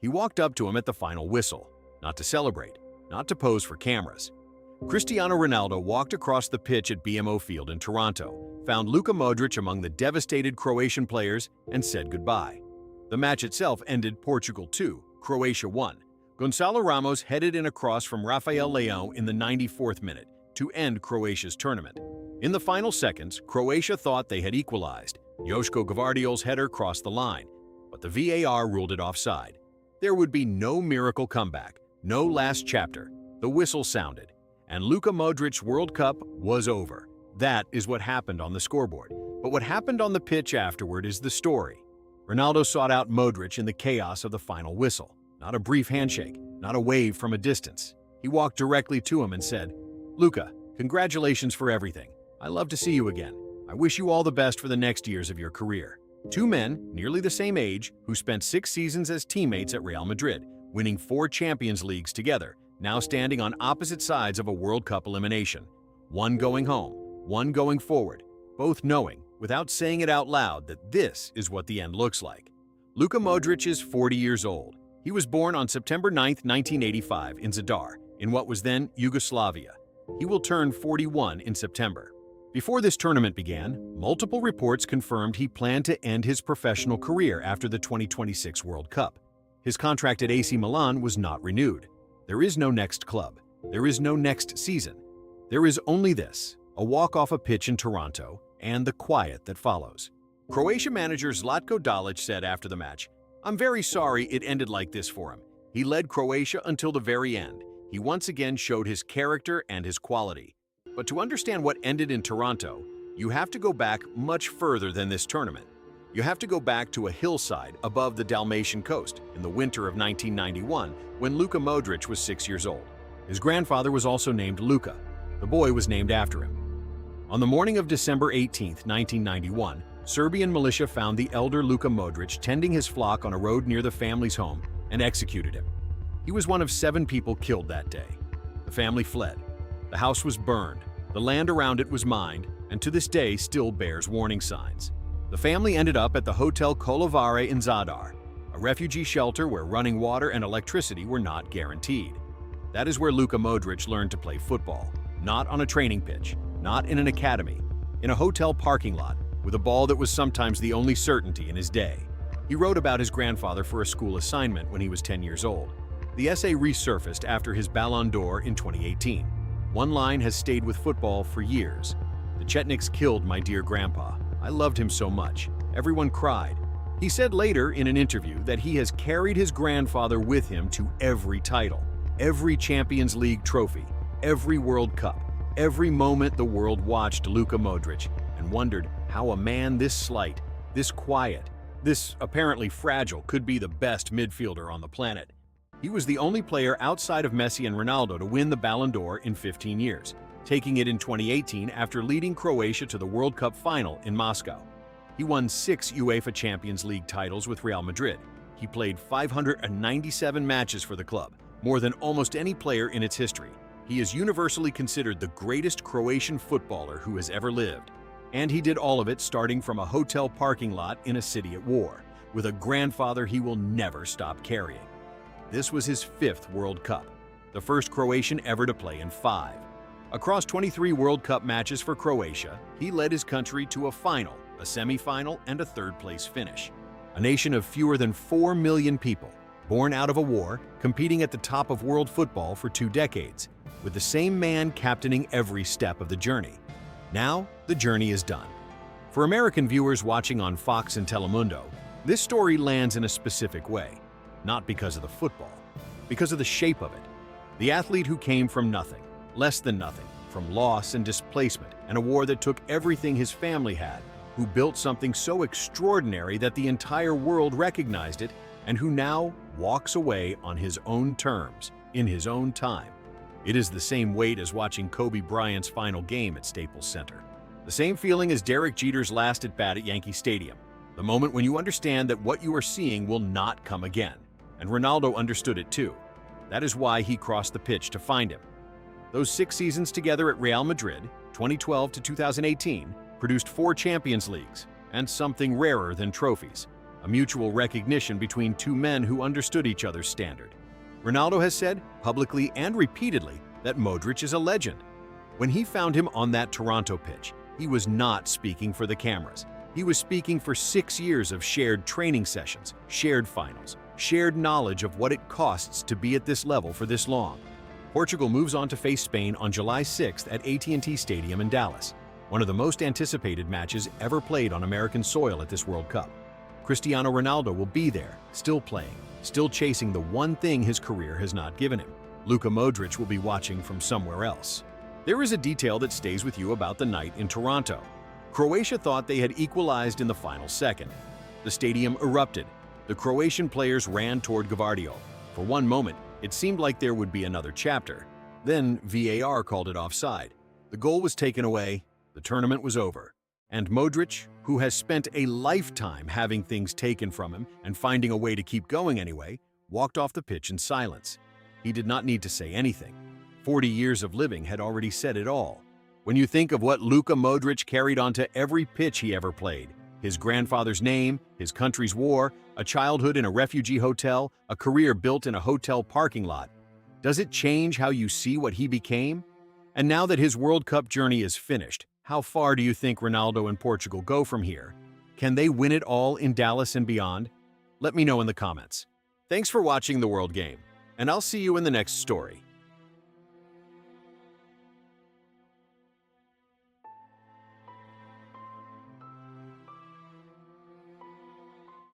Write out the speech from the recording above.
He walked up to him at the final whistle, not to celebrate, not to pose for cameras. Cristiano Ronaldo walked across the pitch at BMO Field in Toronto, found Luka Modrić among the devastated Croatian players, and said goodbye. The match itself ended Portugal 2, Croatia 1. Gonçalo Ramos headed in a cross from Rafael Leão in the 94th minute to end Croatia's tournament. In the final seconds, Croatia thought they had equalized. Joško Gvardiol's header crossed the line, but the VAR ruled it offside. There would be no miracle comeback, no last chapter. The whistle sounded, and Luka Modric's World Cup was over. That is what happened on the scoreboard. But what happened on the pitch afterward is the story. Ronaldo sought out Modrić in the chaos of the final whistle. Not a brief handshake, not a wave from a distance. He walked directly to him and said, "Luka, congratulations for everything. I love to see you again. I wish you all the best for the next years of your career." Two men, nearly the same age, who spent 6 seasons as teammates at Real Madrid, winning 4 Champions Leagues together, now standing on opposite sides of a World Cup elimination. One going home, one going forward, both knowing, without saying it out loud, that this is what the end looks like. Luka Modrić is 40 years old. He was born on September 9, 1985, in Zadar, in what was then Yugoslavia. He will turn 41 in September. Before this tournament began, multiple reports confirmed he planned to end his professional career after the 2026 World Cup. His contract at AC Milan was not renewed. There is no next club. There is no next season. There is only this, a walk off a pitch in Toronto, and the quiet that follows. Croatia manager Zlatko Dalic said after the match, "I'm very sorry it ended like this for him. He led Croatia until the very end. He once again showed his character and his quality." But to understand what ended in Toronto, you have to go back much further than this tournament. You have to go back to a hillside above the Dalmatian coast in the winter of 1991 when Luka Modrić was 6 years old. His grandfather was also named Luka. The boy was named after him. On the morning of December 18, 1991, Serbian militia found the elder Luka Modrić tending his flock on a road near the family's home and executed him. He was one of 7 people killed that day. The family fled. The house was burned, the land around it was mined, and to this day still bears warning signs. The family ended up at the Hotel Kolovare in Zadar, a refugee shelter where running water and electricity were not guaranteed. That is where Luka Modrić learned to play football, not on a training pitch, not in an academy, in a hotel parking lot, with a ball that was sometimes the only certainty in his day. He wrote about his grandfather for a school assignment when he was 10 years old. The essay resurfaced after his Ballon d'Or in 2018. One line has stayed with football for years. "The Chetniks killed my dear grandpa. I loved him so much. Everyone cried." He said later in an interview that he has carried his grandfather with him to every title, every Champions League trophy, every World Cup, every moment the world watched Luka Modrić and wondered how a man this slight, this quiet, this apparently fragile could be the best midfielder on the planet. He was the only player outside of Messi and Ronaldo to win the Ballon d'Or in 15 years, taking it in 2018 after leading Croatia to the World Cup final in Moscow. He won 6 UEFA Champions League titles with Real Madrid. He played 597 matches for the club, more than almost any player in its history. He is universally considered the greatest Croatian footballer who has ever lived. And he did all of it starting from a hotel parking lot in a city at war, with a grandfather he will never stop carrying. This was his 5th World Cup, the first Croatian ever to play in 5. Across 23 World Cup matches for Croatia, he led his country to a final, a semi-final, and a 3rd-place finish. A nation of fewer than 4 million people, born out of a war, competing at the top of world football for 2 decades, with the same man captaining every step of the journey. Now, the journey is done. For American viewers watching on Fox and Telemundo, this story lands in a specific way. Not because of the football, because of the shape of it. The athlete who came from nothing, less than nothing, from loss and displacement and a war that took everything his family had, who built something so extraordinary that the entire world recognized it, and who now walks away on his own terms, in his own time. It is the same weight as watching Kobe Bryant's final game at Staples Center. The same feeling as Derek Jeter's last at-bat at Yankee Stadium. The moment when you understand that what you are seeing will not come again. And Ronaldo understood it too. That is why he crossed the pitch to find him. Those 6 seasons together at Real Madrid, 2012 to 2018, produced 4 Champions Leagues, and something rarer than trophies, a mutual recognition between two men who understood each other's standard. Ronaldo has said, publicly and repeatedly, that Modrić is a legend. When he found him on that Toronto pitch, he was not speaking for the cameras. He was speaking for 6 years of shared training sessions, shared finals, shared knowledge of what it costs to be at this level for this long. Portugal moves on to face Spain on July 6th at AT&T Stadium in Dallas, one of the most anticipated matches ever played on American soil at this World Cup. Cristiano Ronaldo will be there, still playing, still chasing the one thing his career has not given him. Luka Modrić will be watching from somewhere else. There is a detail that stays with you about the night in Toronto. Croatia thought they had equalized in the final second. The stadium erupted. The Croatian players ran toward Gavardio. For one moment, it seemed like there would be another chapter. Then VAR called it offside. The goal was taken away. The tournament was over. And Modrić, who has spent a lifetime having things taken from him and finding a way to keep going anyway, walked off the pitch in silence. He did not need to say anything. 40 years of living had already said it all. When you think of what Luka Modrić carried onto every pitch he ever played, his grandfather's name, his country's war, a childhood in a refugee hotel, a career built in a hotel parking lot, does it change how you see what he became? And now that his World Cup journey is finished, how far do you think Ronaldo and Portugal go from here? Can they win it all in Dallas and beyond? Let me know in the comments. Thanks for watching The World Game, and I'll see you in the next story.